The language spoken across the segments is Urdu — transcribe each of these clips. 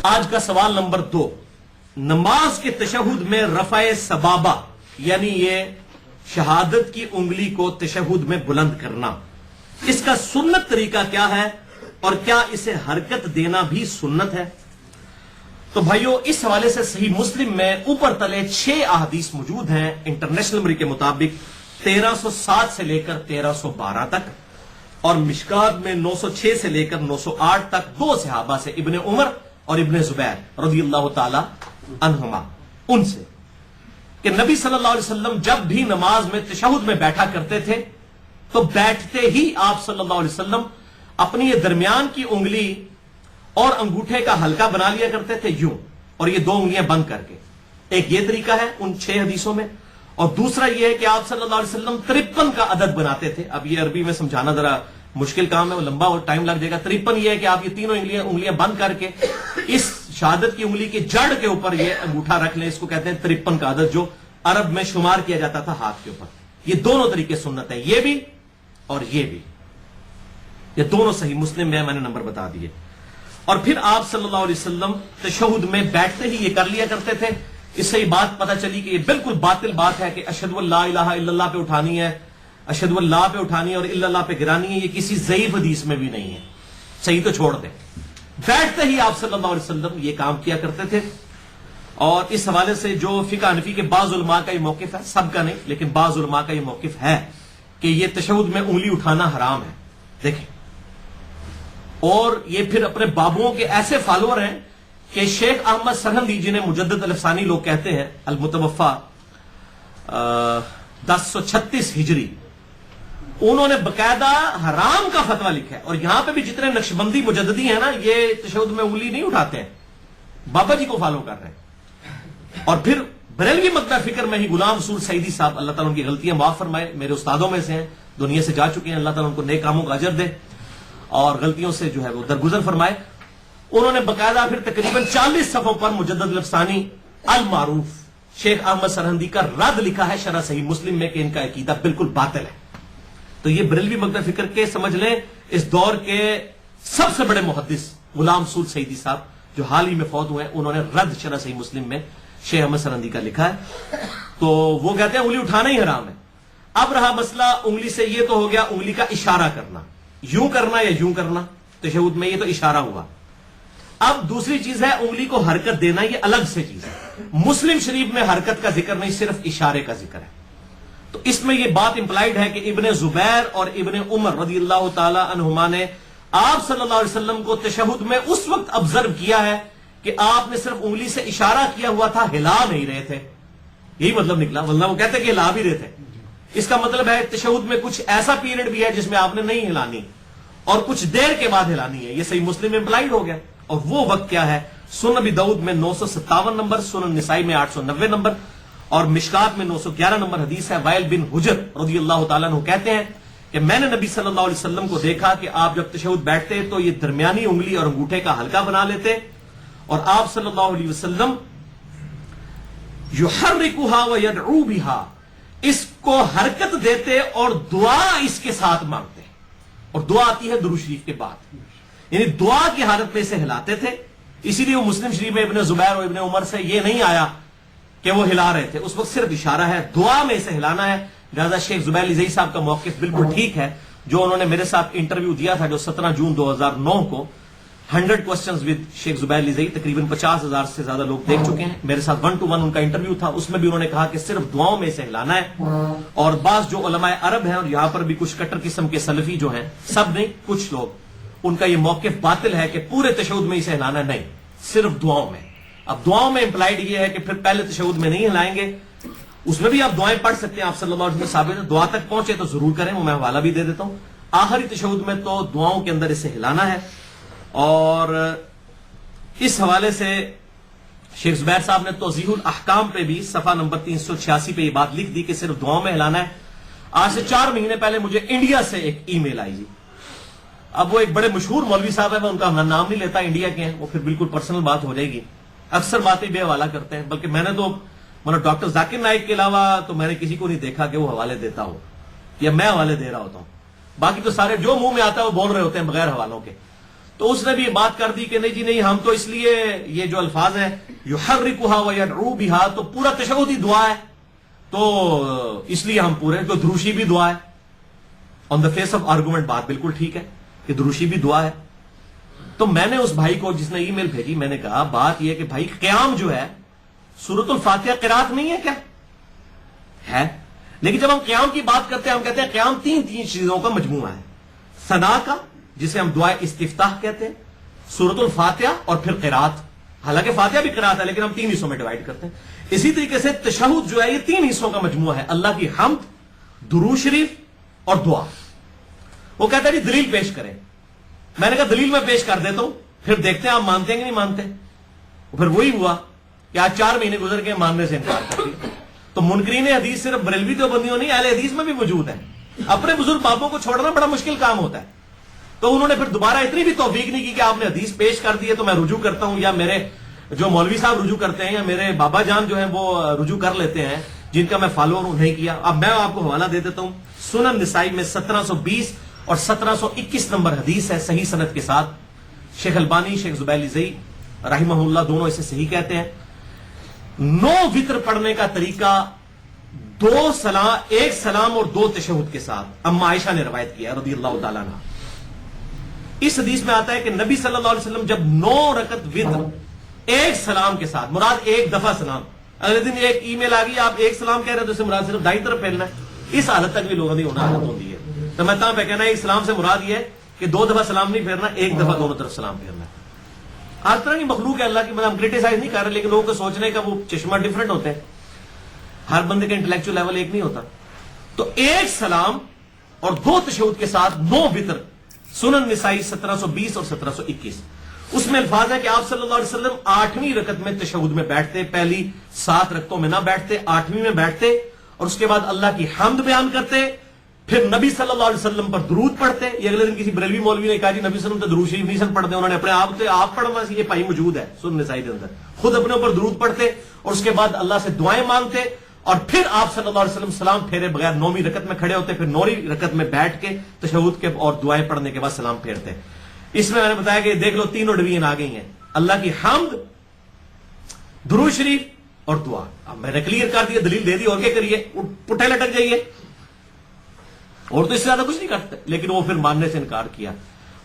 آج کا سوال نمبر 2، نماز کے تشہد میں رفع سبابہ یعنی یہ شہادت کی انگلی کو تشہد میں بلند کرنا، اس کا سنت طریقہ کیا ہے اور کیا اسے حرکت دینا بھی سنت ہے؟ تو بھائیو، اس حوالے سے صحیح مسلم میں اوپر تلے 6 احادیث موجود ہیں انٹرنیشنل نمبر کے مطابق 1307 سے لے کر 1312 تک، اور مشکات میں 906 سے لے کر 908 تک 2 صحابہ سے، ابن عمر اور ابن زبیر رضی اللہ تعالی عنہما، ان سے کہ نبی صلی اللہ علیہ وسلم جب بھی نماز میں تشہد میں بیٹھا کرتے تھے تو بیٹھتے ہی آپ صلی اللہ علیہ وسلم اپنی یہ درمیان کی انگلی اور انگوٹھے کا حلقہ بنا لیا کرتے تھے یوں، اور یہ 2 انگلیاں بند کر کے۔ ایک یہ طریقہ ہے ان 6 حدیثوں میں، اور دوسرا یہ ہے کہ آپ صلی اللہ علیہ وسلم 53 کا عدد بناتے تھے۔ اب یہ عربی میں سمجھانا ذرا مشکل کام ہے، وہ لمبا اور ٹائم لگ جائے گا۔ 53 یہ ہے کہ آپ یہ تینوں انگلیاں بند کر کے اس شہادت کی انگلی کی جڑ کے اوپر یہ انگوٹھا رکھ لیں، اس کو کہتے ہیں 53 کا عدد، جو عرب میں شمار کیا جاتا تھا ہاتھ کے اوپر۔ یہ دونوں طریقے سنت ہیں، یہ بھی اور یہ بھی، یہ دونوں صحیح مسلم میں نے نمبر بتا دیے۔ اور پھر آپ صلی اللہ علیہ وسلم تشہد میں بیٹھتے ہی یہ کر لیا کرتے تھے۔ اس سے یہ بات پتہ چلی کہ یہ بالکل باطل بات ہے کہ اشہد ان لا الہ الا اللہ پہ اٹھانی ہے، اشہد ان لا پہ اٹھانی ہے اور الا اللہ پہ گرانی ہے، یہ کسی ضعیف حدیث میں بھی نہیں ہے۔ صحیح تو چھوڑ دیں، بیٹھتے ہی آپ صلی اللہ علیہ وسلم یہ کام کیا کرتے تھے۔ اور اس حوالے سے جو فقہ حنفی کے بعض علماء کا یہ موقف ہے، سب کا نہیں لیکن بعض علماء کا یہ موقف ہے کہ یہ تشہد میں انگلی اٹھانا حرام ہے۔ دیکھیں، اور یہ پھر اپنے بابوں کے ایسے فالوور ہیں کہ شیخ احمد سرہندی، جنہیں مجدد الافسانی لوگ کہتے ہیں، المتوفا 1036 ہجری، انہوں نے باقاعدہ حرام کا فتویٰ لکھا ہے۔ اور یہاں پہ بھی جتنے نقشبندی مجددی ہیں نا، یہ تشہد میں انگلی نہیں اٹھاتے ہیں، بابا جی کو فالو کر رہے ہیں۔ اور پھر بریلوی مکتبہ فکر میں ہی غلام رسول سعیدی صاحب، اللہ تعالیٰ ان کی غلطیاں معاف فرمائے، میرے استادوں میں سے ہیں، دنیا سے جا چکے ہیں، اللہ تعالیٰ ان کو نیک کاموں کا اجر دے اور غلطیوں سے جو ہے وہ درگزر فرمائے۔ انہوں نے باقاعدہ پھر تقریباً 40 صفحوں پر مجدد الافسانی المعروف شیخ احمد سرہندی کا رد لکھا ہے شرح صحیح مسلم میں کہ ان کا عقیدہ بالکل باطل ہے۔ تو یہ بریلوی مکتبہ فکر کے سمجھ لیں اس دور کے سب سے بڑے محدث غلام رسول سعیدی صاحب، جو حال ہی میں فوت ہوئے ہیں، انہوں نے رد شرح صحیح مسلم میں شیخ احمد سرہندی کا لکھا ہے۔ تو وہ کہتے ہیں انگلی اٹھانا ہی حرام ہے۔ اب رہا مسئلہ انگلی سے، یہ تو ہو گیا انگلی کا اشارہ کرنا، یوں کرنا یا یوں کرنا، تشہد میں یہ تو اشارہ ہوا۔ اب دوسری چیز ہے انگلی کو حرکت دینا، یہ الگ سے چیز ہے۔ مسلم شریف میں حرکت کا ذکر نہیں، صرف اشارے کا ذکر ہے۔ تو اس میں یہ بات امپلائڈ ہے کہ ابن زبیر اور ابن عمر رضی اللہ تعالی عنہما نے آپ صلی اللہ علیہ وسلم کو تشہد میں اس وقت آبزرو کیا ہے کہ آپ نے صرف انگلی سے اشارہ کیا ہوا تھا، ہلا نہیں رہے تھے۔ یہی مطلب نکلا، ورنہ وہ کہتے کہ ہلا بھی رہے تھے۔ اس کا مطلب ہے تشہد میں کچھ ایسا پیریڈ بھی ہے جس میں آپ نے نہیں ہلانی اور کچھ دیر کے بعد ہلانی ہے۔ یہ صحیح مسلم میں امپلائڈ ہو گیا۔ اور وہ وقت کیا ہے؟ سنن ابی داؤد میں 957 نمبر، سنن نسائی میں 890 نمبر اور مشکات میں 911 نمبر حدیث ہے۔ وائل بن حجر رضی اللہ تعالیٰ عنہ کہتے ہیں کہ میں نے نبی صلی اللہ علیہ وسلم کو دیکھا کہ آپ جب تشہد بیٹھتے تو یہ درمیانی انگلی اور انگوٹھے کا حلقہ بنا لیتے، اور آپ صلی اللہ علیہ وسلم یحرکھا ویدعو بھا، اس کو حرکت دیتے اور دعا اس کے ساتھ مانگتے، اور دعا آتی ہے درود شریف کے بعد، یعنی دعا کی حالت میں اسے ہلاتے تھے۔ اسی لیے وہ مسلم شریف میں ابن زبیر اور ابن عمر سے یہ نہیں آیا کہ وہ ہلا رہے تھے، اس وقت صرف اشارہ ہے، دعا میں اسے ہلانا ہے۔ لہٰذا شیخ زبیر لذیذ صاحب کا موقف بالکل ٹھیک ہے، جو انہوں نے میرے ساتھ انٹرویو دیا تھا جو 17 جون 2009 کو 100 کوسچنز ود شیخ زبیر لذیذ، تقریباً 50,000 سے زیادہ لوگ دیکھ چکے ہیں۔ میرے ساتھ 1 to 1 ان کا انٹرویو تھا، اس میں بھی انہوں نے کہا کہ صرف دعاؤں میں اسے ہلانا ہے۔ اور بعض جو علماء عرب ہیں اور یہاں پر بھی کچھ کٹر قسم کے سلفی جو ہیں، سب نہیں کچھ لوگ، ان کا یہ موقف باطل ہے کہ پورے تشہد میں اسے ہلانا نہیں، صرف دعاؤں میں۔ اب دعاؤں میں امپلائڈ یہ ہے کہ پھر پہلے تشہد میں نہیں ہلائیں گے، اس میں بھی آپ دعائیں پڑھ سکتے ہیں، آپ صلی اللہ علیہ وسلم ثابت ہے، دعا تک پہنچے تو ضرور کریں، وہ میں حوالہ بھی دے دیتا ہوں۔ آخری تشہد میں تو دعاؤں کے اندر اسے ہلانا ہے۔ اور اس حوالے سے شیخ زبیر صاحب نے توضیح الاحکام پہ بھی صفحہ نمبر 386 پہ یہ بات لکھ دی کہ صرف دعاؤں میں ہلانا ہے۔ آج سے 4 مہینے پہلے مجھے انڈیا سے ایک ای میل آئی جی۔ اب وہ ایک بڑے مشہور مولوی صاحب ہیں، میں ان کا نام نہیں لیتا، انڈیا کے ہیں، وہ پھر بالکل پرسنل بات ہو جائے گی، اکثر باتیں بے حوالہ کرتے ہیں، بلکہ میں نے تو ڈاکٹر ذاکر نائک کے علاوہ تو میں نے کسی کو نہیں دیکھا کہ وہ حوالے دیتا ہو یا میں حوالے دے رہا ہوتا ہوں، باقی تو سارے جو منہ میں آتا ہے وہ بول رہے ہوتے ہیں بغیر حوالوں کے۔ تو اس نے بھی بات کر دی کہ نہیں جی نہیں، ہم تو اس لیے یہ جو الفاظ ہیں یحرکھا ویدعو بہا، تو پورا تشہد ہی دعا ہے، تو اس لیے ہم پورے، تو دروشی بھی دعا ہے. آن دا فیس آف آرگومنٹ بات بالکل ٹھیک ہے کہ دروشی بھی دعا ہے. تو میں نے اس بھائی کو جس نے ای میل بھیجی، میں نے کہا بات یہ کہ بھائی قیام جو ہے سورۃ الفاتحہ قرات نہیں ہے کیا؟ ہے، لیکن جب ہم قیام کی بات کرتے ہیں ہم کہتے ہیں قیام تین چیزوں کا مجموعہ ہے، ثنا کا جسے ہم دعائے استفتاح کہتے ہیں، سورۃ الفاتحہ اور پھر قرات. حالانکہ فاتحہ بھی قرات ہے لیکن ہم تین حصوں میں ڈیوائڈ کرتے ہیں. اسی طریقے سے تشہد جو ہے یہ تین حصوں کا مجموعہ ہے، اللہ کی حمد، درود شریف اور دعا. وہ کہتا ہے جی دلیل پیش کریں. میں نے کہا دلیل میں پیش کر دیتا ہوں، پھر دیکھتے ہیں آپ مانتے ہیں کہ نہیں مانتے. پھر وہی ہوا کہ آج 4 مہینے گزر کے ماننے سے انکار کر دیا. تو منکرین حدیث صرف بریلوی دیوبندیوں نہیں، اہل حدیث میں بھی موجود ہیں. اپنے بزرگ بابوں کو چھوڑنا بڑا مشکل کام ہوتا ہے. تو انہوں نے پھر دوبارہ اتنی بھی توفیق نہیں کی کہ آپ نے حدیث پیش کر دی ہے تو میں رجوع کرتا ہوں، یا میرے جو مولوی صاحب رجوع کرتے ہیں یا میرے بابا جان جو ہیں وہ رجوع کر لیتے ہیں جن کا میں فالوور ہوں، نہیں کیا. اب میں آپ کو حوالہ دے دیتا ہوں، سنن نسائی میں 1720 اور 1721 نمبر حدیث ہے صحیح سند کے ساتھ. شیخ البانی، شیخ زبیل زئی رحمہ اللہ دونوں اسے صحیح کہتے ہیں. 9 وطر پڑھنے کا طریقہ 2 سلام، 1 سلام اور 2 تشہد کے ساتھ اما عائشہ نے روایت کیا رضی اللہ تعالیٰ عنہ. اس حدیث میں آتا ہے کہ نبی صلی اللہ علیہ وسلم جب 9 رکعت وطر 1 سلام کے ساتھ، مراد 1 دفعہ سلام، اگلے دن ایک ای میل آ گئی آپ 1 سلام کہہ رہے تو اسے مراد صرف دائیں طرف پھیلنا ہے. اس حالت تک بھی لوگوں نے ہونا عادت ہوتی ہے. تو میں تاں پہ کہنا ہے اسلام سے مراد یہ ہے کہ 2 دفعہ سلام نہیں پھیرنا، 1 دفعہ دونوں طرف سلام پھیرنا ہے. ہر طرح کی مخلوق ہے اللہ کی، مطلب ہم کریٹیسائز نہیں کر رہے، لیکن لوگوں کو سوچنے کا وہ چشمہ ڈفرنٹ ہوتے ہیں، ہر بندے کا انٹلیکچوئل لیول ایک نہیں ہوتا. تو 1 سلام اور 2 تشہد کے ساتھ 9 وطر، سنن نسائی 1720 اور 1721. اس میں الفاظ ہے کہ آپ صلی اللہ علیہ وسلم 8ویں رکعت میں تشہد میں بیٹھتے، پہلی 7 رکعتوں میں نہ بیٹھتے، 8ویں میں بیٹھتے اور اس کے بعد اللہ کی حمد بیان کرتے، پھر نبی صلی اللہ علیہ وسلم پر درود پڑھتے. یہ اگلے دن کسی بریلوی مولوی نے کہا جی نبی صلی اللہ علیہ وسلم تو درود شریف نہیں سن پڑھتے، انہوں نے اپنے آپ پڑھنا سی، یہ پائی موجود ہے سنن نسائی کے اندر. خود اپنے اوپر درود پڑھتے اور اس کے بعد اللہ سے دعائیں مانگتے اور پھر آپ صلی اللہ علیہ وسلم سلام پھیرے بغیر 9ویں رکعت میں کھڑے ہوتے، پھر 9ویں رکعت میں بیٹھ کے تشہد کے اور دعائیں پڑھنے کے بعد سلام پھیرتے. اس میں نے بتایا کہ دیکھ لو تینوں ڈویژن آ گئی ہیں، اللہ کی حمد، درود شریف اور دعا. اب میں نے کلیئر کر دیا، دلیل دے دی، اور کیا کریے، پٹھے لٹک جائیے، اور تو اس سے زیادہ کچھ نہیں کرتے. لیکن وہ پھر ماننے سے انکار کیا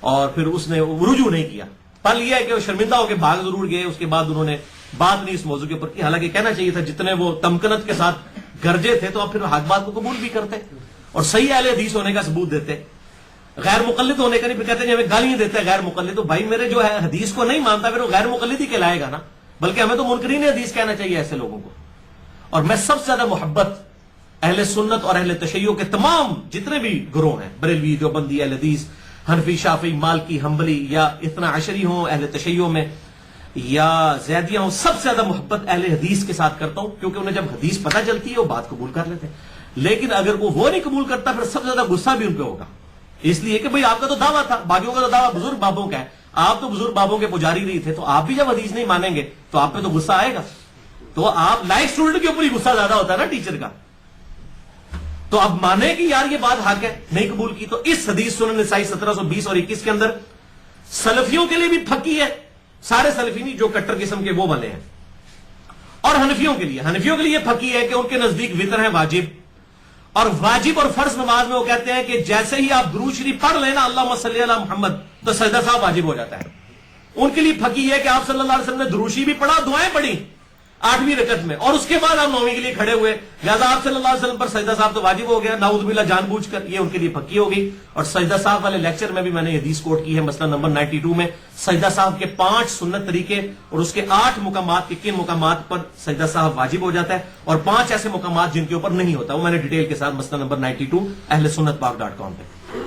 اور پھر اس نے رجوع نہیں کیا. پل یہ ہے کہ وہ شرمندہ ہو کے بھاگ ضرور گئے، اس کے بعد انہوں نے بات نہیں اس موضوع کے اوپر کی. حالانکہ کہنا چاہیے تھا، جتنے وہ تمکنت کے ساتھ گرجے تھے تو آپ پھر حق بات کو قبول بھی کرتے اور صحیح اہل حدیث ہونے کا ثبوت دیتے، غیر مقلد ہونے کا نہیں. پھر کہتے ہیں ہمیں گالیاں دیتا ہے غیر مقلد، تو بھائی میرے جو ہے حدیث کو نہیں مانتا پھر وہ غیر مقلد ہی کہلائے گا نا، بلکہ ہمیں تو منکرین حدیث کہنا چاہیے ایسے لوگوں کو. اور میں سب سے زیادہ محبت اہل سنت اور اہل تشیع کے تمام جتنے بھی گروہ ہیں، بریلوی، دیوبندی، اہل حدیث، حنفی، شافعی، مالکی، حنبلی، یا اثنا عشری ہوں اہل تشیع میں یا زیدیہ ہوں، سب سے زیادہ محبت اہل حدیث کے ساتھ کرتا ہوں، کیونکہ انہیں جب حدیث پتہ چلتی ہے وہ بات قبول کر لیتے ہیں. لیکن اگر وہ نہیں قبول کرتا پھر سب سے زیادہ غصہ بھی ان پہ ہوگا، اس لیے کہ بھئی آپ کا تو دعویٰ تھا، باقیوں کا تو دعویٰ بزرگ بابوں کا ہے، آپ تو بزرگ بابوں کے پجاری نہیں تھے، تو آپ بھی جب حدیث نہیں مانیں گے تو آپ پہ تو غصہ آئے گا. تو آپ لائک اسٹوڈنٹ کے اوپر ہی غصہ زیادہ ہوتا ہے نا ٹیچر کا. تو اب مانے کہ یار یہ بات حق ہے، نہیں قبول کی. تو اس حدیث سنن نسائی 1720 اور 21 کے اندر سلفیوں کے لیے بھی پھکی ہے، سارے سلفی نہیں جو کٹر قسم کے وہ والے ہیں، اور حنفیوں کے لیے یہ پھکی ہے کہ ان کے نزدیک وطر ہے واجب، اور واجب اور فرض نماز میں وہ کہتے ہیں کہ جیسے ہی آپ درود شریف پڑھ لینا اللہم صلی علی محمد تو سجدہ صاحب واجب ہو جاتا ہے. ان کے لیے پھکی ہے کہ آپ صلی اللہ علیہ وسلم نے درود شریف بھی پڑھا، دعائیں پڑھی 8ویں رکعت میں، اور اس کے بعد آپ 9ویں کے لیے کھڑے ہوئے، لہٰذا آپ صلی اللہ علیہ وسلم پر سجدہ صاحب تو واجب ہو گیا، نعوذ باللہ جان بوجھ کر. یہ ان کے لیے پکی ہوگی. اور سجدہ صاحب والے لیکچر میں بھی میں نے حدیث کوٹ کی ہے، مسئلہ نمبر 92 میں سجدہ صاحب کے 5 سنت طریقے اور اس کے 8 مقامات کے کن مقامات پر سجدہ صاحب واجب ہو جاتا ہے، اور 5 ایسے مقامات جن کے اوپر نہیں ہوتا، وہ میں نے ڈیٹیل کے ساتھ مسئلہ نمبر 92 اہل سنت پاک.com پہ.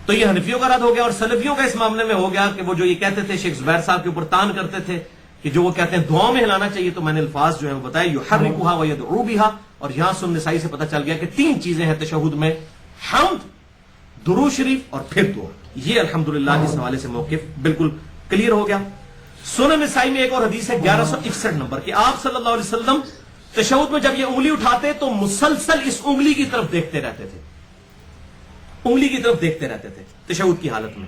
تو یہ حنفیوں کا رد ہو گیا. اور سلفیوں کا اس معاملے میں ہو گیا کہ وہ جو یہ کہتے تھے، شیخ زبیر صاحب کے اوپر تان کرتے تھے کہ جو وہ کہتے ہیں دعاؤں میں ہلانا چاہیے، تو میں نے الفاظ جو ہیں وہ بتائے یحرکھا ویدعو بہا. اور یہاں سنن نسائی سے پتہ چل گیا کہ 3 چیزیں ہیں تشہد میں، حمد، درود شریف اور پھر دعا. یہ الحمدللہ اس حوالے سے موقف بالکل کلیئر ہو گیا. سنن نسائی میں ایک اور حدیث ہے 1161 نمبر کہ آپ صلی اللہ علیہ وسلم تشہد میں جب یہ انگلی اٹھاتے تو مسلسل اس انگلی کی طرف دیکھتے رہتے تھے، انگلی کی طرف دیکھتے رہتے تھے تشہد کی حالت میں.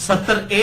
70A